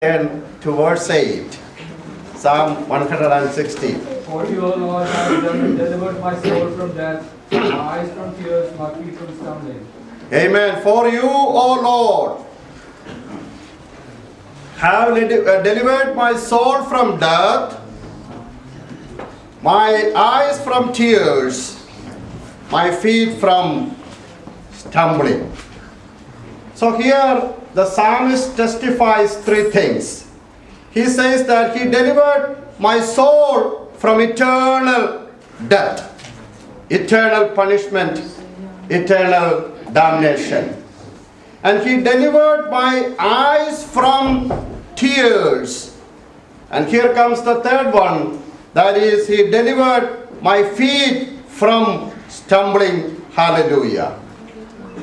And to verse 8, Psalm 160. For you, O Lord, have delivered my soul from death, my eyes from tears, my feet from stumbling. Amen. For you, O Lord, have delivered my soul from death, my eyes from tears, my feet from stumbling. So here the psalmist testifies three things. He says that he delivered my soul from eternal death, eternal punishment, eternal damnation. And he delivered my eyes from tears. And here comes the third one. That is, he delivered my feet from stumbling. Hallelujah.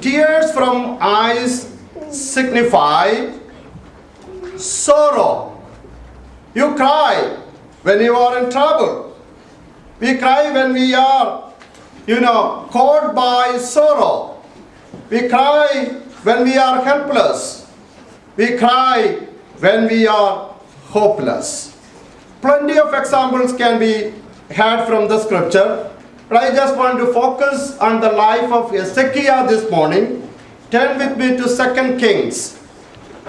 Tears from eyes signify sorrow. You cry when you are in trouble. We cry when we are, caught by sorrow. We cry when we are helpless. We cry when we are hopeless. Plenty of examples can be had from the scripture, but I just want to focus on the life of Hezekiah this morning. Turn with me to 2 Kings.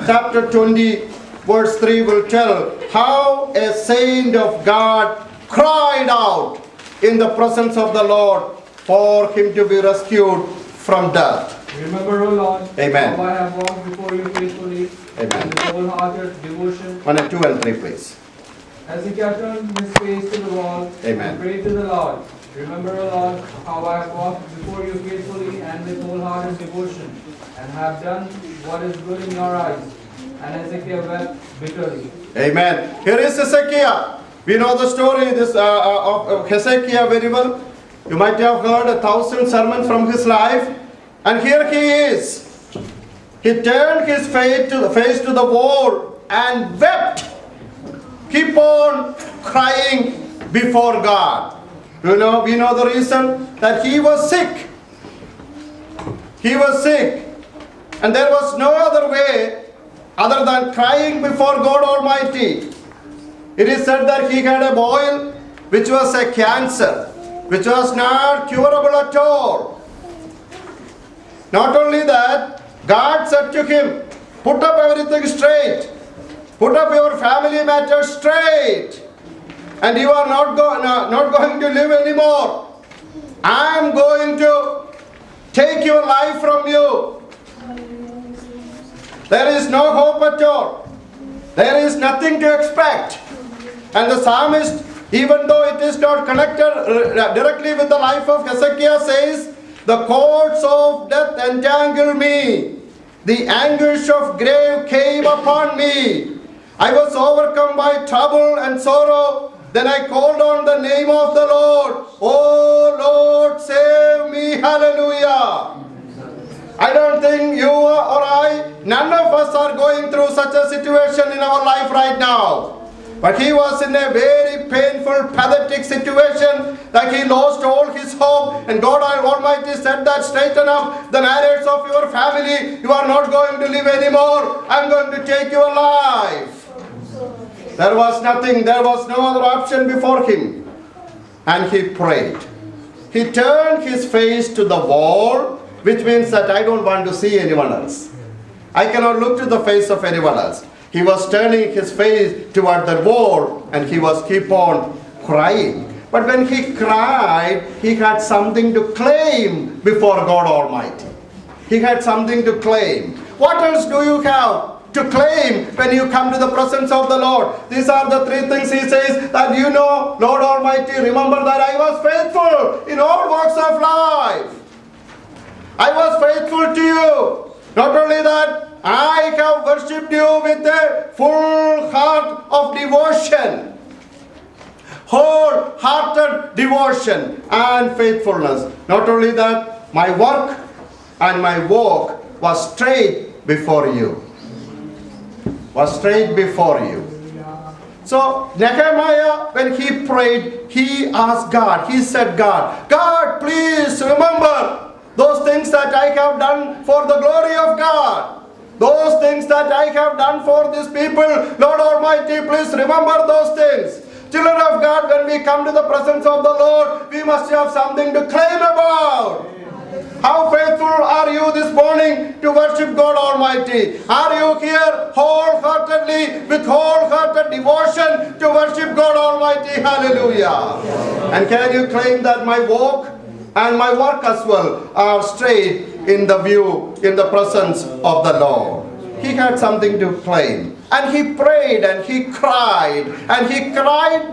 Chapter 20, verse 3 will tell how a saint of God cried out in the presence of the Lord for him to be rescued from death. Remember, O Lord, Amen. how I have walked before you faithfully, Amen. and with wholehearted devotion. 1 and 2 and 3, please. Hezekiah turned his face to the wall Amen. and prayed to the Lord. Remember, O Lord, how I have walked before you faithfully and with wholehearted devotion, and have done what is good in your eyes. And Hezekiah wept bitterly. Amen. Here is Hezekiah. We know the story of Hezekiah very well. You might have heard 1,000 sermons from his life. And here he is. He turned his face to the wall and wept. Keep on crying before God. We know the reason that he was sick. He was sick. And there was no other way other than crying before God Almighty. It is said that he had a boil which was a cancer, which was not curable at all. Not only that, God said to him, put up everything straight. Put up your family matters straight. And you are not going to live anymore. I am going to take your life from you. There is no hope at all. There is nothing to expect. And the psalmist, even though it is not connected directly with the life of Hezekiah, says, the cords of death entangled me. The anguish of grave came upon me. I was overcome by trouble and sorrow. Then I called on the name of the Lord. Oh Lord, save me. Hallelujah. I don't think you or I, none of us are going through such a situation in our life right now. But he was in a very painful, pathetic situation, that he lost all his hope. And God Almighty said that, straighten up the narratives of your family. You are not going to live anymore. I'm going to take your life. There was nothing, there was no other option before him. And he prayed. He turned his face to the wall, which means that I don't want to see anyone else. I cannot look to the face of anyone else. He was turning his face toward the wall and he was keep on crying. But when he cried, he had something to claim before God Almighty. He had something to claim. What else do you have to claim when you come to the presence of the Lord? These are the three things he says, that Lord Almighty, remember that I was faithful in all walks of life. I was faithful to you. Not only that, I have worshipped you with a full heart of devotion. Wholehearted devotion and faithfulness. Not only that, my work and my walk was straight before you. Was straight before you. So Nehemiah, when he prayed, he asked God, he said, God, please remember those things that I have done for the glory of God. Those things that I have done for these people, Lord Almighty, please remember those things. Children of God, when we come to the presence of the Lord, we must have something to claim about. How faithful are you this morning to worship God Almighty? Are you here wholeheartedly, with wholehearted devotion to worship God Almighty? Hallelujah. And can you claim that my walk and my work as well are straight in the view, in the presence of the Lord? He had something to claim. And he prayed and he cried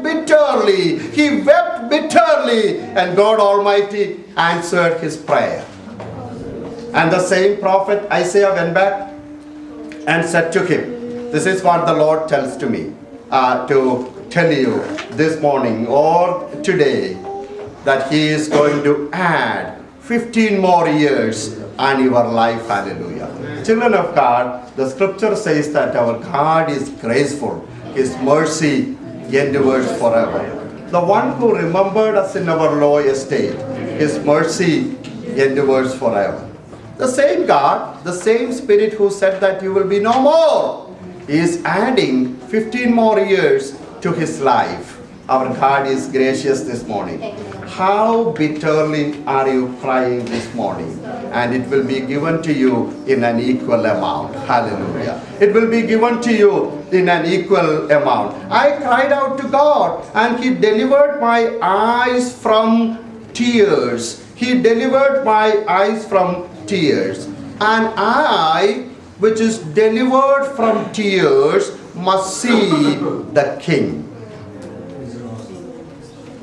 bitterly. He wept bitterly, and God Almighty answered his prayer. And the same prophet Isaiah went back and said to him, this is what the Lord tells to me to tell you this morning or today, that he is going to add 15 more years on your life. Hallelujah. Children of God, the scripture says that our God is graceful. His mercy endures forever. The one who remembered us in our low estate, his mercy endures forever. The same God, the same Spirit who said that you will be no more, is adding 15 more years to his life. Our God is gracious this morning. How bitterly are you crying this morning? And it will be given to you in an equal amount. Hallelujah. It will be given to you in an equal amount. I cried out to God, and he delivered my eyes from tears. He delivered my eyes from tears. And I, which is delivered from tears, must see the King.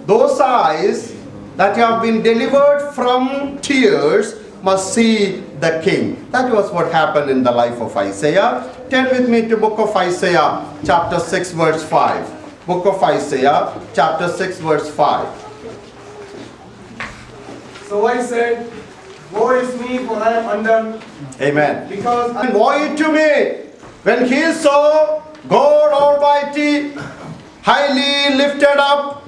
Those eyes that have been delivered from tears must see the King. That was what happened in the life of Isaiah. Turn with me to book of Isaiah, chapter 6, verse 5. Book of Isaiah, chapter 6, verse 5. So I said, woe is me, for I am undone. Amen. Because And woe to me, when he saw God Almighty highly lifted up,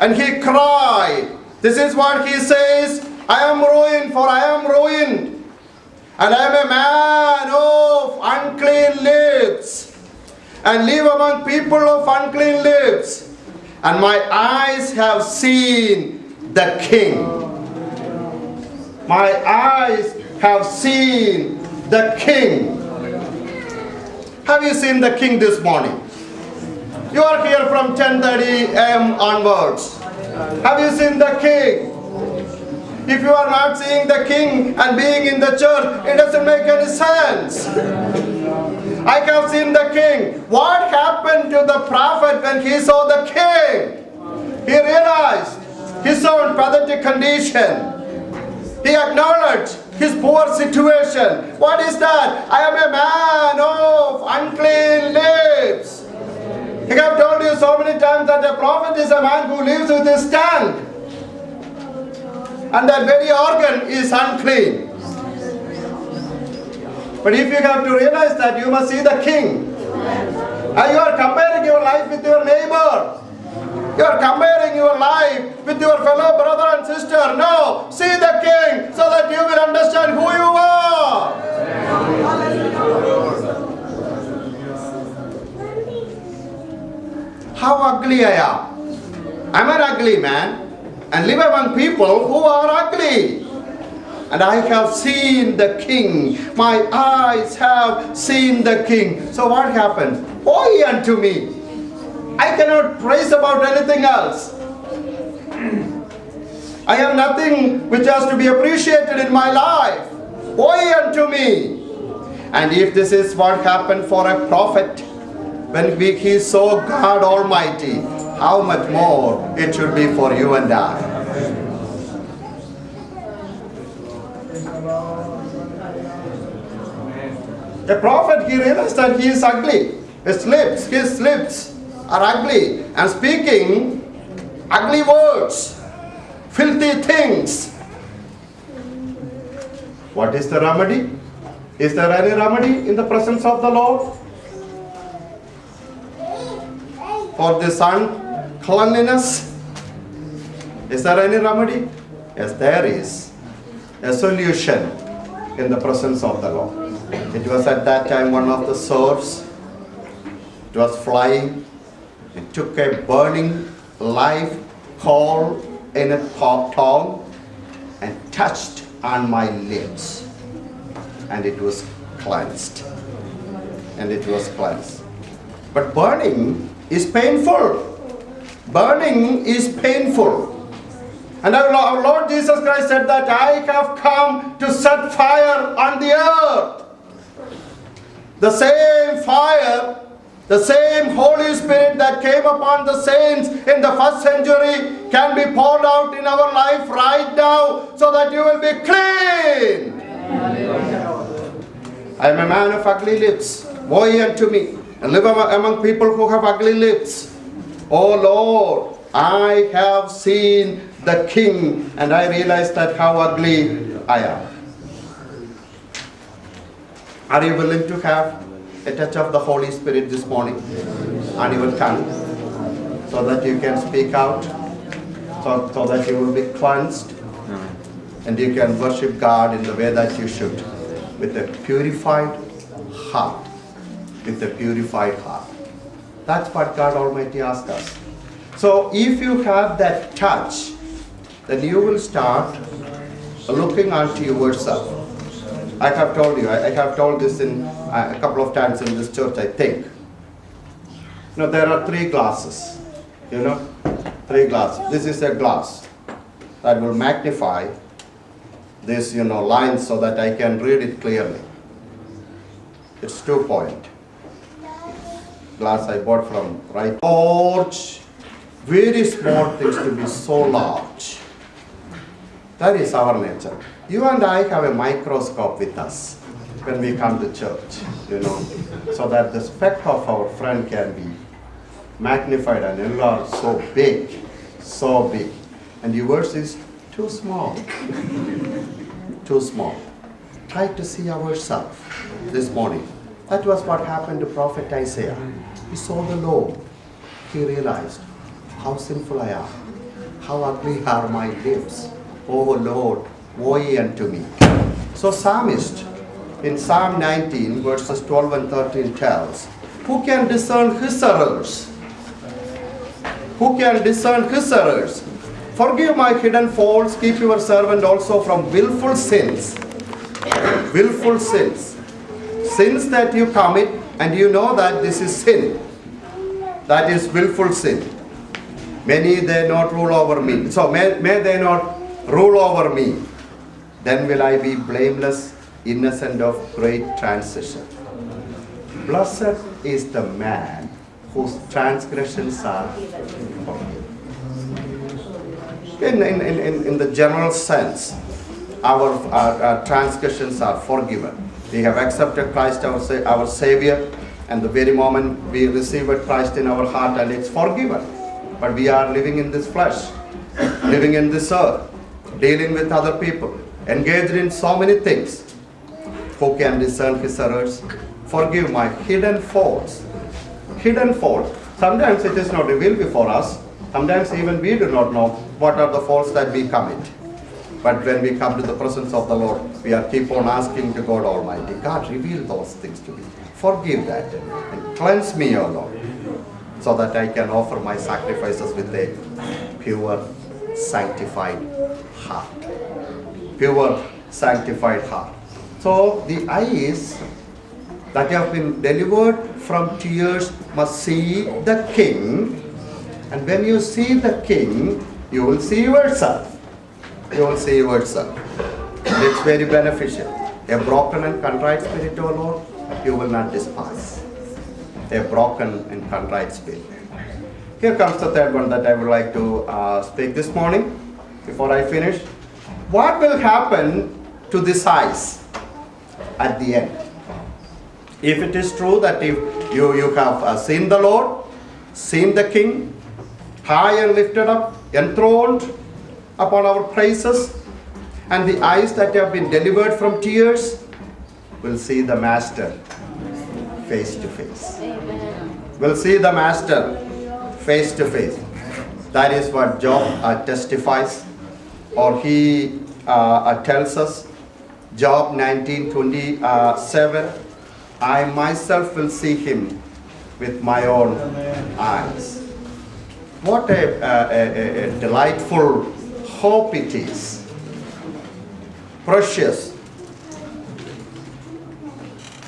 and he cried. This is what he says, I am ruined, for I am ruined, and I am a man of unclean lips, and live among people of unclean lips, and my eyes have seen the King. My eyes have seen the King. Have you seen the King this morning? You are here from 10:30 a.m. onwards. Have you seen the King? If you are not seeing the King and being in the church, it doesn't make any sense. I have seen the King. What happened to the prophet when he saw the King? He realized his own pathetic condition. He acknowledged his poor situation. What is that? I am a man of unclean lips. I have told you so many times that a prophet is a man who lives with his tongue, and that very organ is unclean. But if you have to realize that, you must see the King. And you are comparing your life with your neighbor. You are comparing your life with your fellow brother and sister. No, see the King so that you will understand who you are. How ugly I am. I'm an ugly man and live among people who are ugly. And I have seen the King. My eyes have seen the King. So what happened? Woe unto me. I cannot praise about anything else. I have nothing which has to be appreciated in my life. Woe unto me. And if this is what happened for a prophet, when he saw God Almighty, how much more it should be for you and I. The prophet, he realized that he is ugly. His lips are ugly and speaking ugly words, filthy things. What is the remedy? Is there any remedy in the presence of the Lord for this uncleanliness? Is there any remedy? Yes, there is a solution in the presence of the Lord. It was at that time one of the swords. It was flying. It took a burning live coal in a tongue and touched on my lips. And it was cleansed. And it was cleansed. But burning is painful. Burning is painful. And our Lord Jesus Christ said that I have come to set fire on the earth. The same fire, the same Holy Spirit that came upon the saints in the first century can be poured out in our life right now so that you will be clean. I am a man of ugly lips. Woe unto me, and live among people who have ugly lips. Oh Lord, I have seen the King, and I realize that how ugly I am. Are you willing to have a touch of the Holy Spirit this morning on your tongue, so that you can speak out, so that you will be cleansed, and you can worship God in the way that you should, with a purified heart, with a purified heart. That's what God Almighty asks us. So if you have that touch, then you will start looking unto yourself. I have told you, I have told this in a couple of times in this church, I think. There are 3 glasses, 3 glasses. This is a glass that will magnify this, lines so that I can read it clearly. It's 2-point. Glass I bought from right. Large, very small things to be so large. That is our nature. You and I have a microscope with us when we come to church, so that the speck of our friend can be magnified and enlarged so big. And yours is too small. Too small. Try to see ourselves this morning. That was what happened to Prophet Isaiah. He saw the Lord. He realized how sinful I am. How ugly are my lips. Oh Lord, woe unto me. So Psalmist in Psalm 19 verses 12 and 13 tells, who can discern his errors? Who can discern his errors? Forgive my hidden faults, keep your servant also from willful sins. Willful sins. Sins that you commit and you know that this is sin. That is willful sin. Many they not rule over me. So may they not rule over me. Then will I be blameless, innocent of great transgression. Blessed is the man whose transgressions are forgiven. In the general sense, our transgressions are forgiven. We have accepted Christ our Savior, and the very moment we receive Christ in our heart, and it's forgiven. But we are living in this flesh, living in this earth, dealing with other people, engaged in so many things. Who can discern his errors? Forgive my hidden faults. Hidden fault. Sometimes it is not revealed before us. Sometimes even we do not know what are the faults that we commit. But when we come to the presence of the Lord, we are keep on asking to God Almighty, God, reveal those things to me. Forgive that and cleanse me, O Lord, so that I can offer my sacrifices with a pure, sanctified heart. Pure, sanctified heart. So the eyes that have been delivered from tears must see the King. And when you see the King, you will see yourself. You will see yourself. And it's very beneficial. A broken and contrite spirit, O Lord, you will not despise. A broken and contrite spirit. Here comes the third one that I would like to speak this morning, before I finish. What will happen to this eyes at the end? If it is true that if you have seen the Lord, seen the King, high and lifted up, enthroned upon our praises, and the eyes that have been delivered from tears will see the Master face to face. Will see the Master face to face. That is what Job testifies, or he tells us Job 19:27, I myself will see him with my own eyes. What a delightful hope it is. Precious.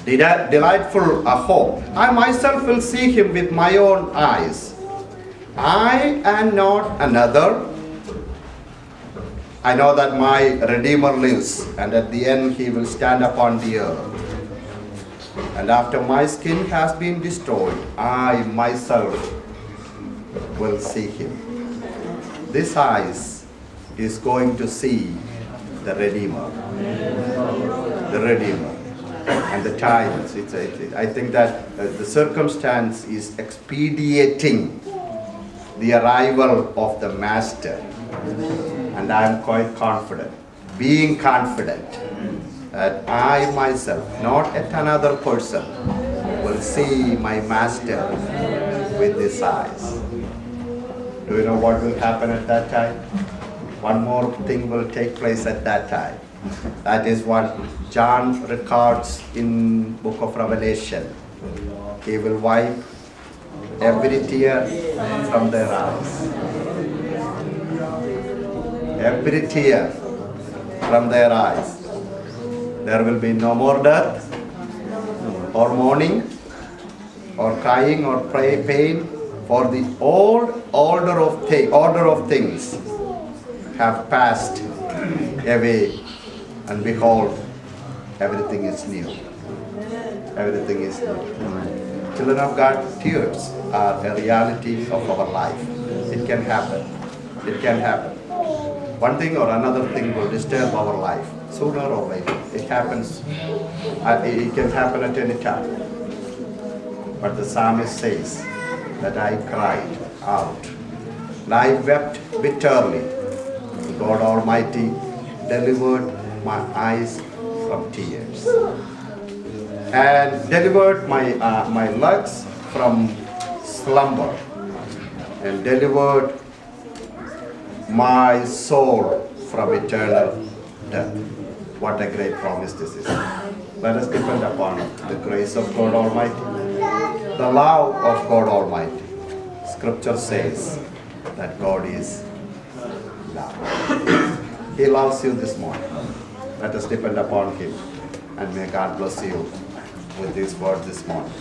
Delightful hope. I myself will see him with my own eyes. I am not another. I know that my Redeemer lives, and at the end he will stand upon the earth. And after my skin has been destroyed, I myself will see him. This eyes is going to see the Redeemer. The Redeemer. And the times, I think that the circumstance is expediting the arrival of the Master. And I am quite confident, being confident that I myself, not yet another person, will see my Master with his eyes. Do you know what will happen at that time? One more thing will take place at that time. That is what John records in book of Revelation. He will wipe every tear from their eyes. Every tear from their eyes. There will be no more death, or mourning, or crying, or pain, for the order of things have passed away, and behold, everything is new. Everything is new. Children of God, tears are a reality of our life. It can happen. It can happen. One thing or another thing will disturb our life, sooner or later. It happens. It can happen at any time. But the psalmist says that I cried out, and I wept bitterly. God Almighty delivered my eyes from tears, and delivered my legs from slumber, and delivered my soul from eternal death. What a great promise this is. Let us depend upon the grace of God Almighty, the love of God Almighty. Scripture says that God is love. He loves you this morning. Let us depend upon Him, and may God bless you with these words this morning.